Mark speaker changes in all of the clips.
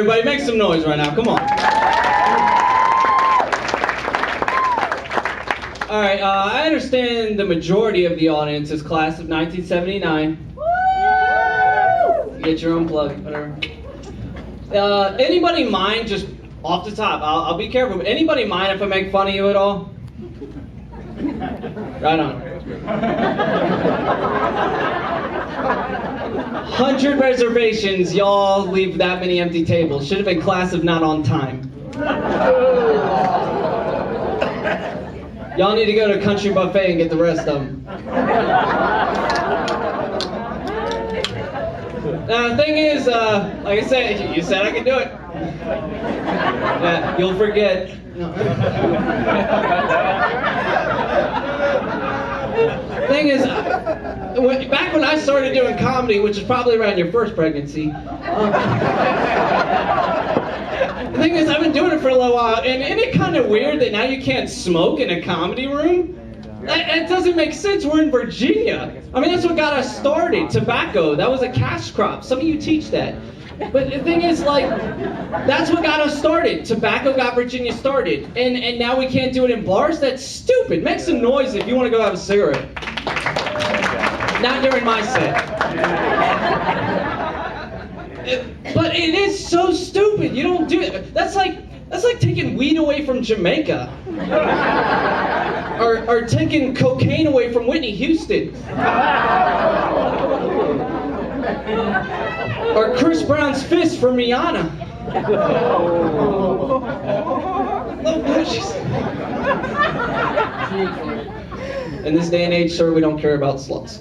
Speaker 1: everybody. Make some noise right now. Come on. All right, I understand the majority of the audience is class of 1979. Get your own plug, whatever. Anybody mind, just off the top, I'll be careful, but anybody mind if I make fun of you at all? Right on. 100 reservations, y'all leave that many empty tables. Should have been class of not on time. Y'all need to go to Country Buffet and get the rest of them. Now the thing is, like I said, you said I could do it. Yeah, you'll forget. Thing is, back when I started doing comedy, which is probably around your first pregnancy, the thing is, I've been doing it for a little while, and isn't it kind of weird that now you can't smoke in a comedy room? It doesn't make sense. We're in Virginia. I mean, that's what got us started. Tobacco, that was a cash crop. Some of you teach that. But the thing is, like, that's what got us started. Tobacco got Virginia started. And now we can't do it in bars? That's stupid. Make some noise if you want to go have a cigarette. Not during my set. But it is so stupid. You don't do it. That's like taking weed away from Jamaica. Or taking cocaine away from Whitney Houston. Or Chris Brown's fist from Rihanna. In this day and age, sir, we don't care about sluts.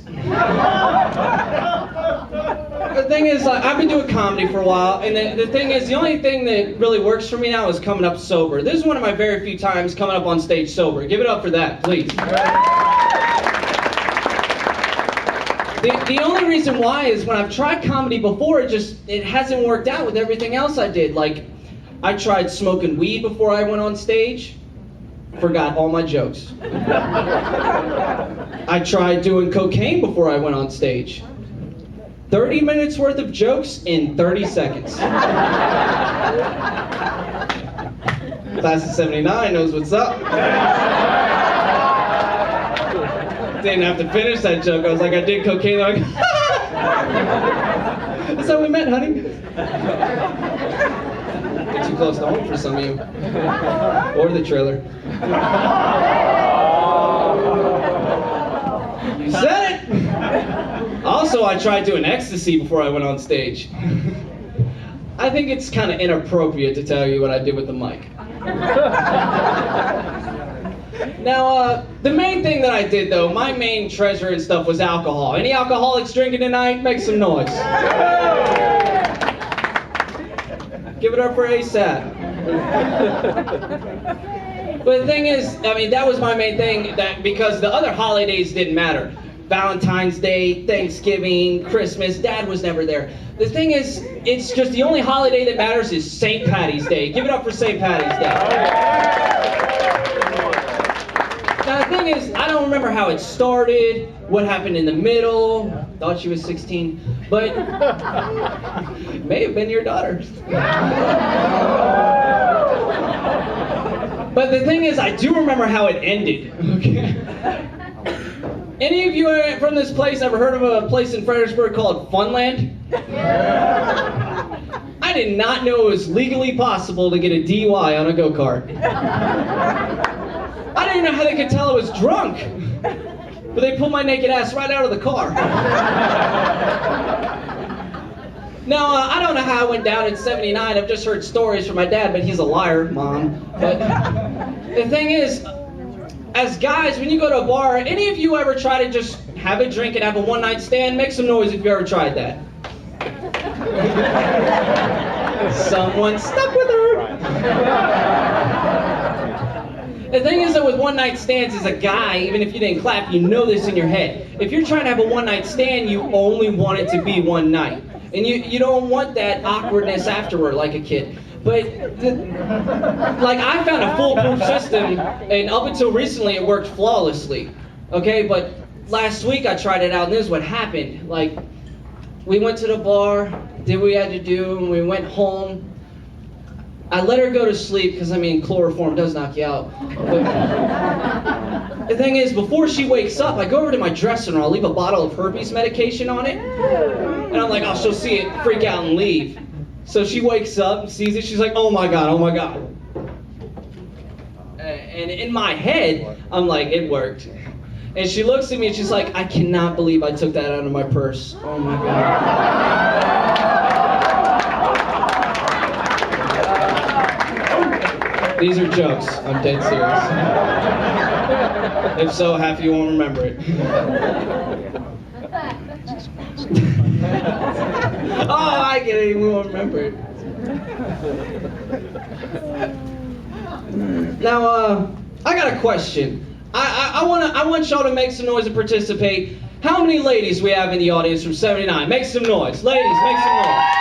Speaker 1: The thing is, I've been doing comedy for a while, and the thing is, the only thing that really works for me now is coming up sober. This is one of my very few times coming up on stage sober. Give it up for that, please. The only reason why is when I've tried comedy before, it hasn't worked out with everything else I did. Like, I tried smoking weed before I went on stage, forgot all my jokes. I tried doing cocaine before I went on stage. 30 minutes worth of jokes in 30 seconds. Class of 79 knows what's up. Didn't have to finish that joke. I was like, I did cocaine. Like, that's how we met, honey. Get too close to home for some of you. Or the trailer. You said it! Also, I tried doing ecstasy before I went on stage. I think it's kind of inappropriate to tell you what I did with the mic. Now, the main thing that I did, though, my main treasure and stuff was alcohol. Any alcoholics drinking tonight? Make some noise. Give it up for ASAP. But the thing is, I mean, that was my main thing, because the other holidays didn't matter. Valentine's Day, Thanksgiving, Christmas, Dad was never there. The thing is, it's just the only holiday that matters is St. Patty's Day. Give it up for St. Patty's Day. Now the thing is, I don't remember how it started, what happened in the middle. Thought she was 16, but it may have been your daughter. But the thing is, I do remember how it ended. Okay. Any of you from this place ever heard of a place in Fredericksburg called Funland? I did not know it was legally possible to get a DUI on a go-kart. I didn't know how they could tell I was drunk, but they pulled my naked ass right out of the car. Now, I don't know how I went down in 79. I've just heard stories from my dad, but he's a liar, Mom. But the thing is, as guys, when you go to a bar, any of you ever try to just have a drink and have a one-night stand? Make some noise if you ever tried that. Someone stuck with her. The thing is that with one-night stands, as a guy, even if you didn't clap, you know this in your head. If you're trying to have a one-night stand, you only want it to be one night. And you don't want that awkwardness afterward like a kid. But, like, I found a foolproof system, and up until recently it worked flawlessly. Okay, but last week I tried it out, and this is what happened. Like, we went to the bar, did what we had to do, and we went home. I let her go to sleep because, I mean, chloroform does knock you out. But the thing is, before she wakes up, I go over to my dresser and I'll leave a bottle of herpes medication on it. And I'm like, oh, she'll see it, freak out, and leave. So she wakes up and sees it. She's like, oh my God, oh my God. And in my head, I'm like, it worked. And she looks at me and she's like, I cannot believe I took that out of my purse. Oh my God. These are jokes. I'm dead serious. If so, half of you won't remember it. Oh, I get it. We won't remember it. Now, I got a question. I want y'all to make some noise and participate. How many ladies we have in the audience from 79? Make some noise. Ladies, make some noise.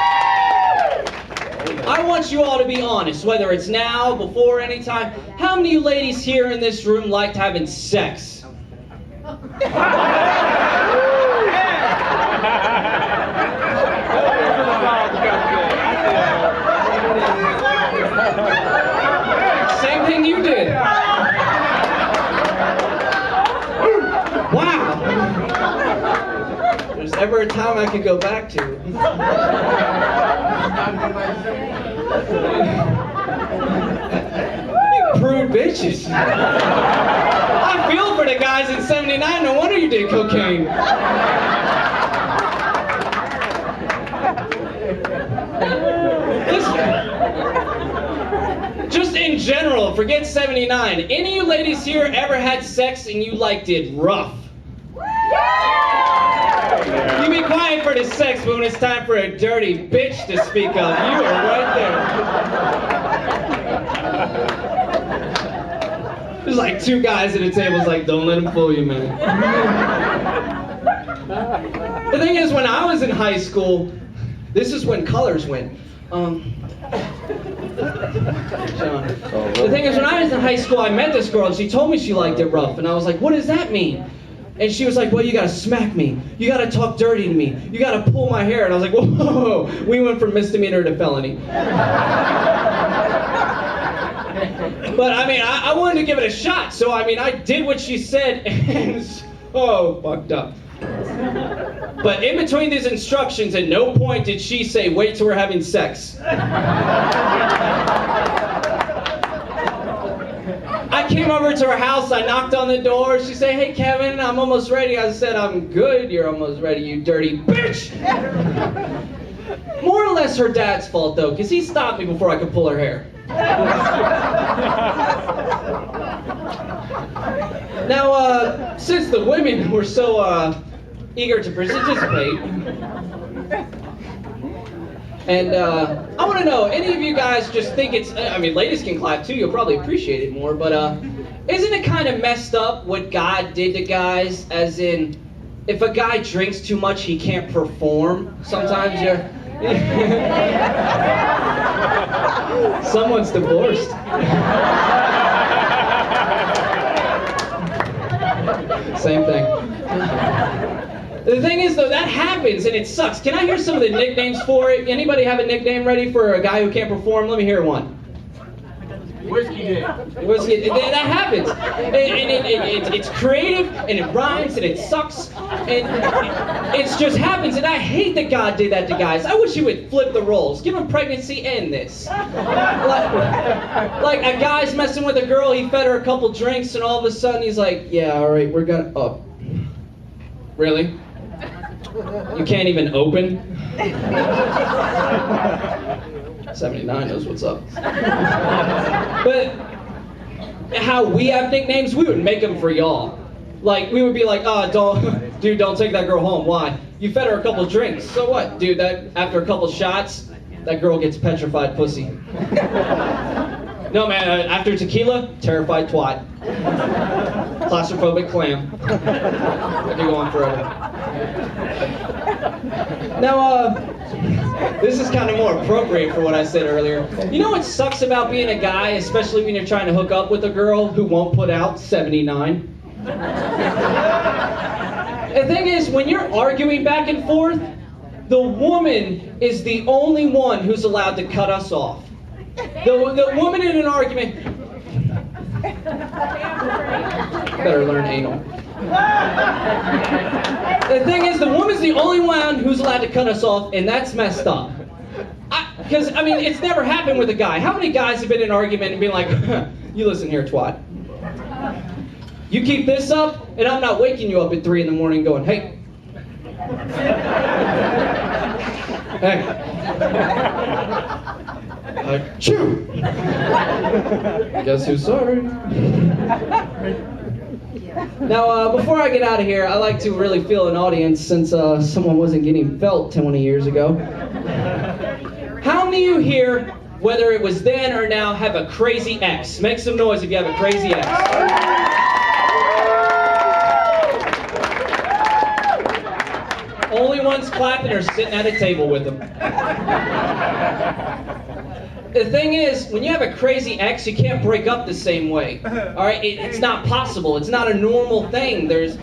Speaker 1: I want you all to be honest, whether it's now, before, anytime. How many of you ladies here in this room liked having sex? Same thing you did. Wow. There's ever a time I could go back to. You prude bitches. I feel for the guys in 79. No wonder you did cocaine. Just in general, forget 79. Any of you ladies here ever had sex and you liked it rough? You be quiet for the sex, but when it's time for a dirty bitch to speak up, you are right there. There's like two guys at the table, it's like, don't let him fool you, man. The thing is, when I was in high school, this is when colors went. The thing is, when I was in high school, I met this girl and she told me she liked it rough, and I was like, what does that mean? And she was like, well, you gotta smack me, you gotta talk dirty to me, you gotta pull my hair. And I was like, whoa, we went from misdemeanor to felony. But I mean, I wanted to give it a shot, so I mean, I did what she said, and oh, fucked up. But in between these instructions, at no point did she say, wait till we're having sex. I came over to her house, I knocked on the door, she said, hey Kevin, I'm almost ready. I said, I'm good, you're almost ready, you dirty bitch! More or less her dad's fault though, because he stopped me before I could pull her hair. Now, since the women were so eager to participate, and I want to know, any of you guys just think it's, I mean, ladies can clap too, you'll probably appreciate it more, but isn't it kind of messed up what God did to guys, as in, if a guy drinks too much, he can't perform? Sometimes you're... Someone's divorced. Same thing. The thing is, though, that happens and it sucks. Can I hear some of the nicknames for it? Anybody have a nickname ready for a guy who can't perform? Let me hear one.
Speaker 2: Whiskey dick.
Speaker 1: Whiskey, that happens. And it's creative, and it rhymes, and it sucks, and it just happens. And I hate that God did that to guys. I wish he would flip the roles. Give him pregnancy and this. Like a guy's messing with a girl, he fed her a couple drinks, and all of a sudden he's like, yeah, all right, we're gonna... Oh. Really? You can't even open? 79 knows what's up. But how we have nicknames, we would make them for y'all. Like, we would be like, oh, don't take that girl home. Why? You fed her a couple drinks. So what? Dude, that after a couple shots, that girl gets petrified pussy. No, man, after tequila, terrified twat. Claustrophobic clam. I could go on forever. Now, this is kind of more appropriate for what I said earlier. You know what sucks about being a guy, especially when you're trying to hook up with a girl who won't put out 79? The thing is, when you're arguing back and forth, the woman is the only one who's allowed to cut us off. The woman in an argument. Better learn anal. The thing is, the woman's the only one who's allowed to cut us off, and that's messed up. Because, I mean, it's never happened with a guy. How many guys have been in an argument and been like, you listen here, twat. You keep this up, and I'm not waking you up at 3 in the morning going, hey. Hey. Chew. Guess who's sorry? Now, before I get out of here, I like to really feel an audience since someone wasn't getting felt 20 years ago. How many of you here, whether it was then or now, have a crazy ex? Make some noise if you have a crazy ex. Only ones clapping are sitting at a table with them. The thing is, when you have a crazy ex, you can't break up the same way. All right, it's not possible. It's not a normal thing. There's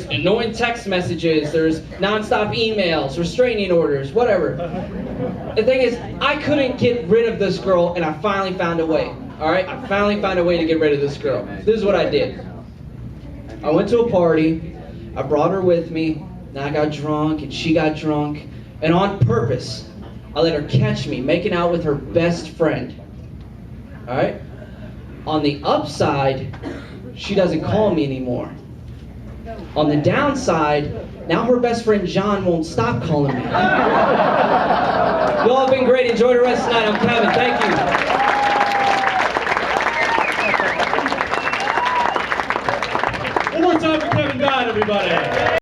Speaker 1: annoying text messages. There's nonstop emails, restraining orders, whatever. The thing is, I couldn't get rid of this girl, and I finally found a way. All right, I finally found a way to get rid of this girl. This is what I did. I went to a party. I brought her with me. Then I got drunk, and she got drunk, and on purpose, I let her catch me making out with her best friend. All right? On the upside, she doesn't call me anymore. On the downside, now her best friend John won't stop calling me. Y'all have been great. Enjoy the rest of the night. I'm Kevin. Thank you.
Speaker 2: One more time for Kevin Dodd, everybody.